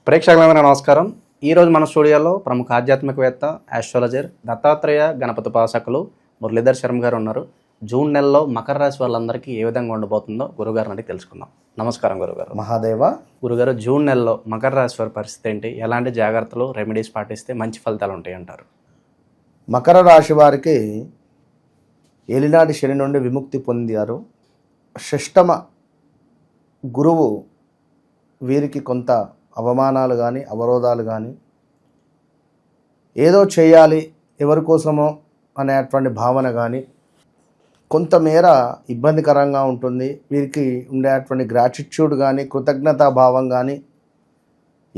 ప్రేక్షకులందరూ నమస్కారం. ఈరోజు మన స్టూడియోలో ప్రముఖ ఆధ్యాత్మికవేత్త ఆస్ట్రాలజర్ దత్తాత్రేయ గణపతి ఉపాసకులు మురళీధర్ శర్మ గారు ఉన్నారు. జూన్ నెలలో మకర రాశి వాళ్ళందరికీ ఏ విధంగా ఉండబోతుందో గురుగారిని అడిగి తెలుసుకుందాం. నమస్కారం గురుగారు. మహాదేవ. గురుగారు, జూన్ నెలలో మకర రాశి వారి పరిస్థితి ఏంటి? ఎలాంటి జాగ్రత్తలు రెమెడీస్ పాటిస్తే మంచి ఫలితాలు ఉంటాయి అంటారు? మకర రాశి వారికి ఏలినాటి శని నుండి విముక్తి పొందారు. షష్టమ గురువు వీరికి కొంత అవమానాలు కానీ అవరోధాలు కానీ ఏదో చేయాలి ఎవరి కోసమో అనేటువంటి భావన కానీ కొంతమేర ఇబ్బందికరంగా ఉంటుంది. వీరికి ఉండేటువంటి గ్రాటిట్యూడ్ కానీ కృతజ్ఞతా భావం కానీ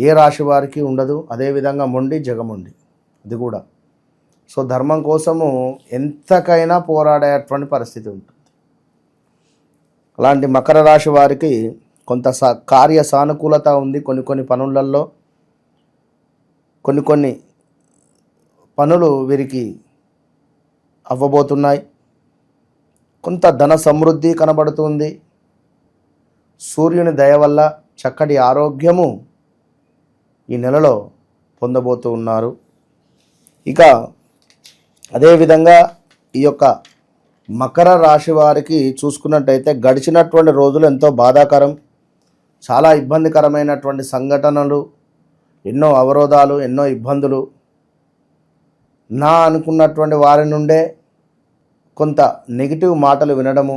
ఏ రాశి వారికి ఉండదు. అదేవిధంగా మొండి జగముండి అది కూడా. సో ధర్మం కోసము ఎంతకైనా పోరాడేటువంటి పరిస్థితి ఉంటుంది. అలాంటి మకర రాశి వారికి కొంత కార్య సానుకూలత ఉంది. కొన్ని పనులలో కొన్ని పనులు వీరికి అవ్వబోతున్నాయి. కొంత ధన సమృద్ధి కనబడుతుంది. సూర్యుని దయ వల్ల చక్కటి ఆరోగ్యము ఈ నెలలో పొందబోతూ ఉన్నారు. ఇక అదేవిధంగా ఈ యొక్క మకర రాశి వారికి చూసుకున్నట్టయితే గడిచినటువంటి రోజులు ఎంతో బాధాకరం, చాలా ఇబ్బందికరమైనటువంటి సంఘటనలు, ఎన్నో అవరోధాలు, ఎన్నో ఇబ్బందులు. నా అనుకున్నటువంటి వారి నుండే కొంత నెగిటివ్ మాటలు వినడము,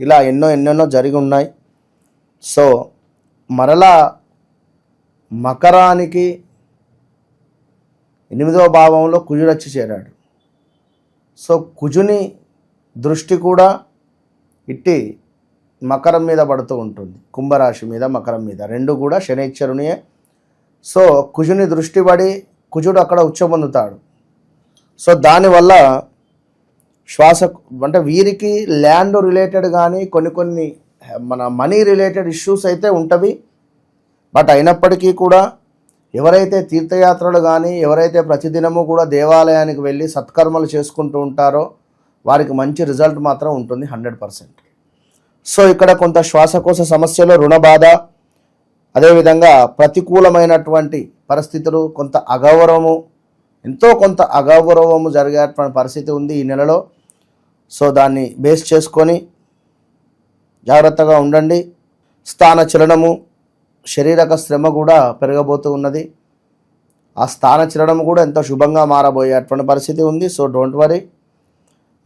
ఇలా ఎన్నెన్నో జరిగి ఉన్నాయి. సో మరలా మకరానికి 8వ భావంలో కుజుడు వచ్చి చేరాడు. సో కుజుని దృష్టి కూడా ఇట్టి మకరం మీద పడుతూ ఉంటుంది. కుంభరాశి మీద మకరం మీద రెండు కూడా శనైశ్వరునియే. సో కుజుని దృష్టి పడి కుజుడు అక్కడ ఉచ్చ పొందుతాడు. సో దానివల్ల శ్వాస అంటే వీరికి ల్యాండ్ రిలేటెడ్ కానీ కొన్ని మన మనీ రిలేటెడ్ ఇష్యూస్ అయితే ఉంటవి. బట్ అయినప్పటికీ కూడా ఎవరైతే తీర్థయాత్రలు కానీ ఎవరైతే ప్రతిదినము కూడా దేవాలయానికి వెళ్ళి సత్కర్మలు చేసుకుంటూ ఉంటారో వారికి మంచి రిజల్ట్ మాత్రం ఉంటుంది 100%. సో ఇక్కడ కొంత శ్వాసకోశ సమస్యలు, రుణ బాధ, అదేవిధంగా ప్రతికూలమైనటువంటి పరిస్థితులు, కొంత అగౌరవము, ఎంతో కొంత అగౌరవము జరిగేటువంటి పరిస్థితి ఉంది ఈ నెలలో. సో దాన్ని బేస్ చేసుకొని జాగ్రత్తగా ఉండండి. స్థాన చలనము, శారీరక శ్రమ కూడా పెరగబోతూ ఉన్నది. ఆ స్థాన చలనము కూడా ఎంతో శుభంగా మారబోయేటువంటి పరిస్థితి ఉంది. So don't worry.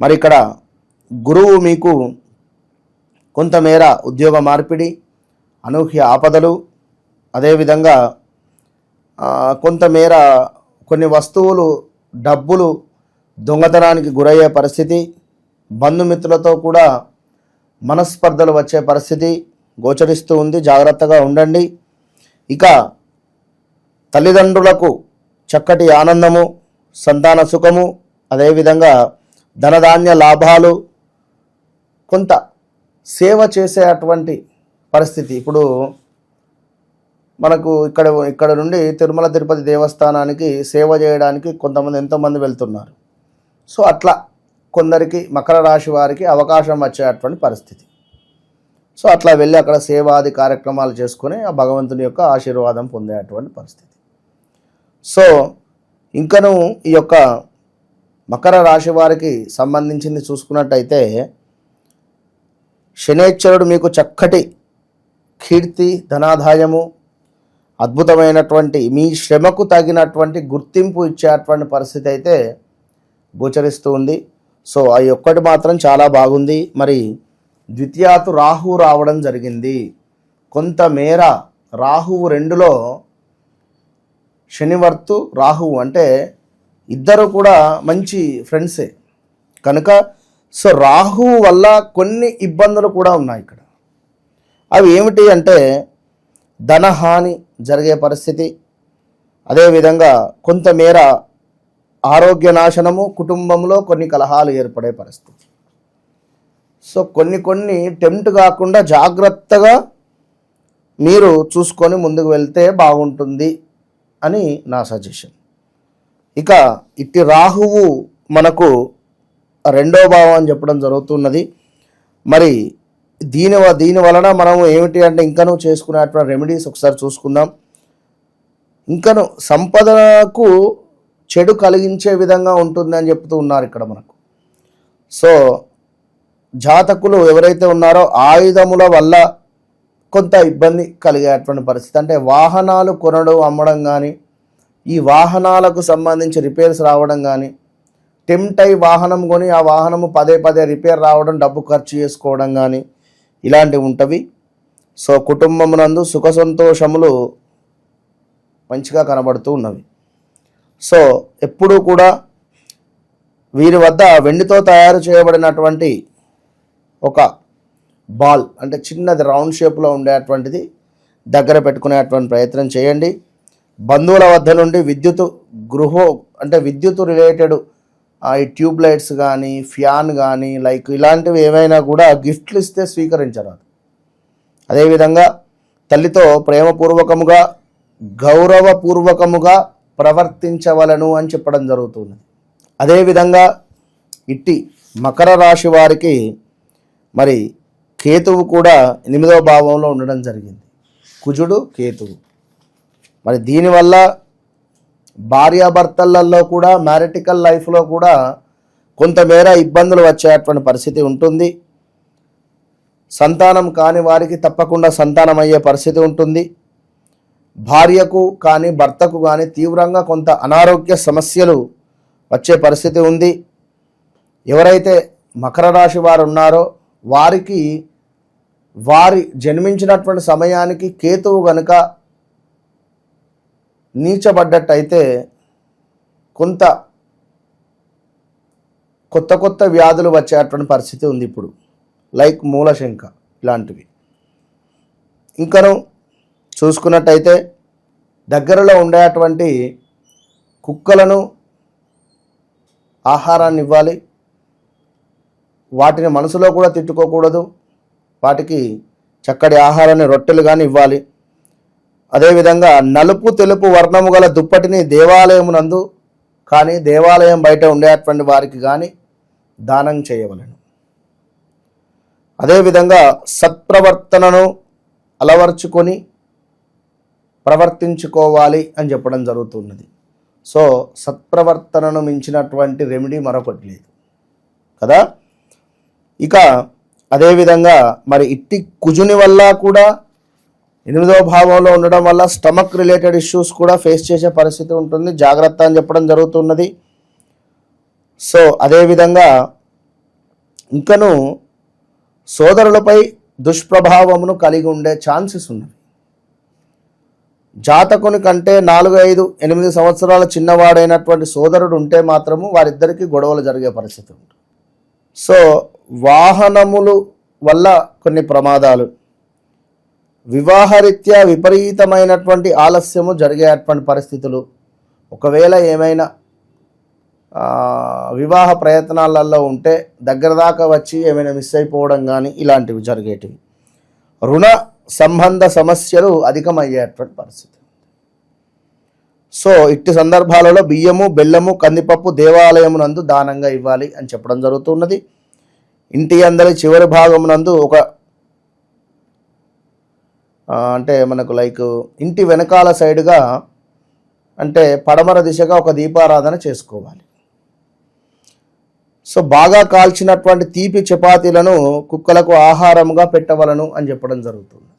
మరి ఇక్కడ గురువు మీకు కొంతమేర ఉద్యోగ మార్పిడి, అనూహ్య ఆపదలు, అదేవిధంగా కొంతమేర కొన్ని వస్తువులు, డబ్బులు దొంగతనానికి గురయ్యే పరిస్థితి, బంధుమిత్రులతో కూడా మనస్పర్ధలు వచ్చే పరిస్థితి గోచరిస్తూ ఉంది. జాగ్రత్తగా ఉండండి. ఇక తల్లిదండ్రులకు చక్కటి ఆనందము, సంతాన సుఖము, అదేవిధంగా ధనధాన్య లాభాలు, కొంత సేవ చేసేటువంటి పరిస్థితి. ఇప్పుడు మనకు ఇక్కడ నుండి తిరుమల తిరుపతి దేవస్థానానికి సేవ చేయడానికి ఎంతోమంది వెళ్తున్నారు. సో అట్లా కొందరికి మకర రాశి వారికి అవకాశం వచ్చేటువంటి పరిస్థితి. సో అట్లా వెళ్ళి అక్కడ సేవాది కార్యక్రమాలు చేసుకుని ఆ భగవంతుని యొక్క ఆశీర్వాదం పొందేటువంటి పరిస్థితి. సో ఇంకను ఈ యొక్క మకర రాశి వారికి సంబంధించింది చూసుకున్నట్టయితే శనైశ్వరుడు మీకు చక్కటి కీర్తి, ధనాదాయము, అద్భుతమైనటువంటి మీ శ్రమకు తగినటువంటి గుర్తింపు ఇచ్చేటువంటి పరిస్థితి అయితే గోచరిస్తూ ఉంది. సో ఆ ఒక్కటి మాత్రం చాలా బాగుంది. మరి ద్వితీయాతు రాహువు రావడం జరిగింది. కొంతమేర రాహువు 2లో శనివర్తు రాహువు అంటే ఇద్దరు కూడా మంచి ఫ్రెండ్సే కనుక సో రాహువు వల్ల కొన్ని ఇబ్బందులు కూడా ఉన్నాయి ఇక్కడ. అవి ఏమిటి అంటే ధనహాని జరిగే పరిస్థితి, అదేవిధంగా కొంతమేర ఆరోగ్య నాశనము, కుటుంబంలో కొన్ని కలహాలు ఏర్పడే పరిస్థితి. సో కొన్ని టెంప్ట్ కాకుండా జాగ్రత్తగా మీరు చూసుకొని ముందుకు వెళ్తే బాగుంటుంది అని నా సజెషన్. ఇక ఇట్టి రాహువు మనకు 2వ భావం అని చెప్పడం జరుగుతున్నది. మరి దీని వలన మనము ఏమిటి అంటే ఇంకనూ చేసుకునేటువంటి రెమెడీస్ ఒకసారి చూసుకుందాం. ఇంకను సంపదకు చెడు కలిగించే విధంగా ఉంటుంది అని చెప్తూ ఉన్నారు ఇక్కడ మనకు. సో జాతకులు ఎవరైతే ఉన్నారో ఆయుధముల వల్ల కొంత ఇబ్బంది కలిగేటువంటి పరిస్థితి, అంటే వాహనాలు కొనడం అమ్మడం కానీ, ఈ వాహనాలకు సంబంధించి రిపేర్స్ రావడం కానీ, టెంప్ట్ అయి వాహనం కొని ఆ వాహనము పదే పదే రిపేర్ రావడం, డబ్బు ఖర్చు చేసుకోవడం కానీ ఇలాంటివి ఉంటవి. సో కుటుంబమునందు సుఖ సంతోషములు మంచిగా కనబడుతూ ఉన్నవి. సో ఎప్పుడూ కూడా వీరి వద్ద వెండితో తయారు చేయబడినటువంటి ఒక బాల్, అంటే చిన్నది రౌండ్ షేప్లో ఉండేటువంటిది దగ్గర పెట్టుకునేటువంటి ప్రయత్నం చేయండి. బంధువుల వద్ద నుండి విద్యుత్ రిలేటెడ్ ఈ ట్యూబ్ లైట్స్ కానీ, ఫ్యాన్ కానీ, లైక్ ఇలాంటివి ఏమైనా కూడా గిఫ్ట్లు ఇస్తే స్వీకరించరాదు. అదేవిధంగా తల్లితో ప్రేమపూర్వకముగా గౌరవపూర్వకముగా ప్రవర్తించవలను అని చెప్పడం జరుగుతుంది. అదేవిధంగా ఇట్టి మకర రాశి వారికి మరి కేతువు కూడా 8వ భావంలో ఉండడం జరిగింది. కుజుడు కేతువు. మరి దీనివల్ల భార్యాభర్తలలో కూడా మ్యారిటికల్ లైఫ్లో కూడా కొంతమేర ఇబ్బందులు వచ్చేటువంటి పరిస్థితి ఉంటుంది. సంతానం కాని వారికి తప్పకుండా సంతానం అయ్యే పరిస్థితి ఉంటుంది. భార్యకు కానీ భర్తకు కానీ తీవ్రంగా కొంత అనారోగ్య సమస్యలు వచ్చే పరిస్థితి ఉంది. ఎవరైతే మకర రాశి వారు ఉన్నారో వారికి వారి జన్మించినటువంటి సమయానికి కేతువు గనుక నీచబడ్డట్టయితే కొంత కొత్త వ్యాధులు వచ్చేటువంటి పరిస్థితి ఉంది ఇప్పుడు, లైక్ మూలశంక ఇలాంటివి. ఇంకను చూసుకున్నట్టయితే దగ్గరలో ఉండేటువంటి కుక్కలను ఆహారాన్ని ఇవ్వాలి. వాటిని మనసులో కూడా తిట్టుకోకూడదు. వాటికి చక్కటి ఆహారాన్ని, రొట్టెలు కానీ ఇవ్వాలి. అదేవిధంగా నలుపు తెలుపు వర్ణము గల దుప్పటిని దేవాలయమునందు కానీ దేవాలయం బయట ఉండేటువంటి వారికి కానీ దానం చేయవలెను. అదేవిధంగా సత్ప్రవర్తనను అలవర్చుకొని ప్రవర్తించుకోవాలి అని చెప్పడం జరుగుతున్నది. సో సత్ప్రవర్తనను మించినటువంటి రెమెడీ మరొకటి లేదు కదా. ఇక అదేవిధంగా మరి ఇట్టి కుజుని వల్ల కూడా 8వ భావంలో ఉండడం వల్ల స్టమక్ రిలేటెడ్ ఇష్యూస్ కూడా ఫేస్ చేసే పరిస్థితి ఉంటుంది. జాగ్రత్త అని చెప్పడం జరుగుతున్నది. సో అదేవిధంగా ఇంకను సోదరులపై దుష్ప్రభావమును కలిగి ఉండే ఛాన్సెస్ ఉన్నవి. జాతకుని కంటే 4, 5, 8 సంవత్సరాల చిన్నవాడైనటువంటి సోదరుడు ఉంటే మాత్రము వారిద్దరికీ గొడవలు జరిగే పరిస్థితి ఉంటుంది. సో వాహనములు వల్ల కొన్ని ప్రమాదాలు, వివాహరీత్యా విపరీతమైనటువంటి ఆలస్యము జరిగేటువంటి పరిస్థితులు, ఒకవేళ ఏమైనా వివాహ ప్రయత్నాలలో ఉంటే దగ్గర దాకా వచ్చి ఏమైనా మిస్ అయిపోవడం కానీ ఇలాంటివి జరిగేటివి. రుణ సంబంధ సమస్యలు అధికమయ్యేటువంటి పరిస్థితి. సో ఇట్టి సందర్భాలలో బియ్యము, బెల్లము, కందిపప్పు దేవాలయమునందు దానంగా ఇవ్వాలి అని చెప్పడం జరుగుతున్నది. ఇంటి అందరి చివరి భాగమునందు ఒక అంటే మనకు లైక్ ఇంటి వెనకాల సైడ్గా అంటే పడమర దిశగా ఒక దీపారాధన చేసుకోవాలి. సో బాగా కాల్చినటువంటి తీపి చపాతీలను కుక్కలకు ఆహారంగా పెట్టవలను అని చెప్పడం జరుగుతుంది.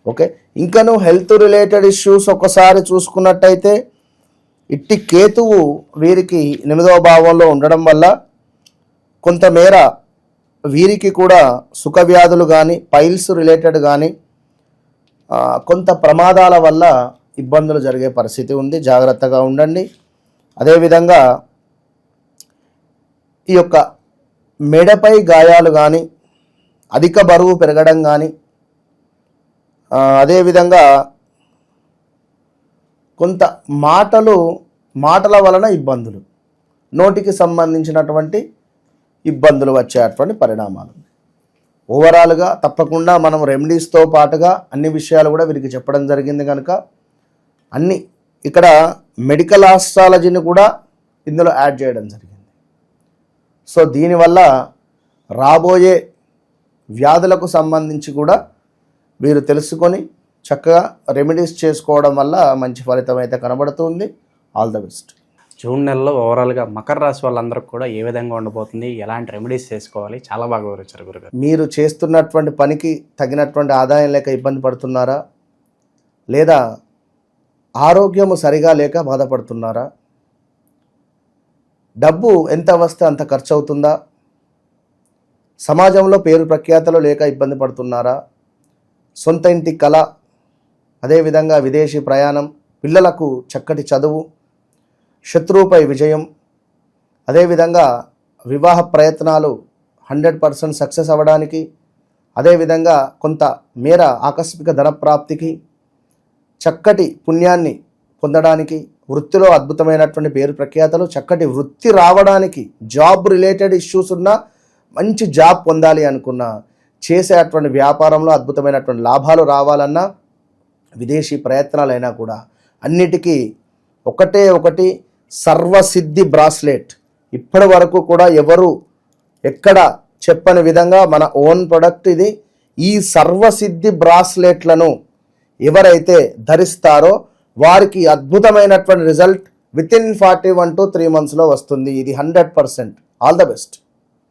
ఓకే, ఇంకను హెల్త్ రిలేటెడ్ ఇష్యూస్ ఒకసారి చూసుకున్నట్టయితే ఇట్టి కేతువు వీరికి 8వ భావంలో ఉండడం వల్ల కొంతమేర వీరికి కూడా సుఖ వ్యాధులు కానీ, పైల్స్ రిలేటెడ్ కానీ కొంత ప్రమాదాల వల్ల ఇబ్బందులు జరిగే పరిస్థితి ఉంది. జాగ్రత్తగా ఉండండి. అదేవిధంగా ఈ యొక్క మెడపై గాయాలు కానీ, అధిక బరువు పెరగడం కానీ, అదేవిధంగా కొంత మాటల వలన ఇబ్బందులు, నోటికి సంబంధించినటువంటి ఇబ్బందులు వచ్చేటువంటి పరిణామాలు. ఓవరాల్గా తప్పకుండా మనం రెమెడీస్తో పాటుగా అన్ని విషయాలు కూడా వీరికి చెప్పడం జరిగింది కనుక అన్ని ఇక్కడ మెడికల్ ఆస్ట్రాలజీని కూడా ఇందులో యాడ్ చేయడం జరిగింది. సో దీనివల్ల రాబోయే వ్యాధులకు సంబంధించి కూడా వీరు తెలుసుకొని చక్కగా రెమెడీస్ చేసుకోవడం వల్ల మంచి ఫలితం అయితే కనబడుతుంది. All the best. జూన్ నెలలో ఓవరాల్గా మకర రాశి వాళ్ళందరికీ కూడా ఏ విధంగా ఉండబోతుంది, ఎలాంటి రెమెడీస్ చేసుకోవాలి, చాలా బాగా వివరించారు గురుగారు. మీరు చేస్తున్నటువంటి పనికి తగినటువంటి ఆదాయం లేక ఇబ్బంది పడుతున్నారా, లేదా ఆరోగ్యము సరిగా లేక బాధపడుతున్నారా, డబ్బు ఎంత వస్తే అంత ఖర్చు అవుతుందా, సమాజంలో పేరు ప్రఖ్యాతలు లేక ఇబ్బంది పడుతున్నారా, సొంత ఇంటి కళ, అదేవిధంగా విదేశీ ప్రయాణం, పిల్లలకు చక్కటి చదువు, శత్రువుపై విజయం, అదేవిధంగా వివాహ ప్రయత్నాలు 100% సక్సెస్ అవ్వడానికి, అదేవిధంగా కొంత మేర ఆకస్మిక ధనప్రాప్తికి, చక్కటి పుణ్యాన్ని పొందడానికి, వృత్తిలో అద్భుతమైనటువంటి పేరు ప్రఖ్యాతలు, చక్కటి వృత్తి రావడానికి, జాబ్ రిలేటెడ్ ఇష్యూస్ ఉన్న మంచి జాబ్ పొందాలి అనుకున్న, చేసేటువంటి వ్యాపారంలో అద్భుతమైనటువంటి లాభాలు రావాలన్నా, విదేశీ ప్రయత్నాలైనా కూడా అన్నిటికీ ఒకటి సర్వసిద్ధి బ్రాస్లెట్. ఇప్పటి వరకు కూడా ఎవరు ఎక్కడ చెప్పని విధంగా మన ఓన్ ప్రొడక్ట్ ఇది. ఈ సర్వసిద్ధి బ్రాస్లెట్లను ఎవరైతే ధరిస్తారో వారికి అద్భుతమైనటువంటి result with in 41 to 3 months వస్తుంది. ఇది 100%. All the best.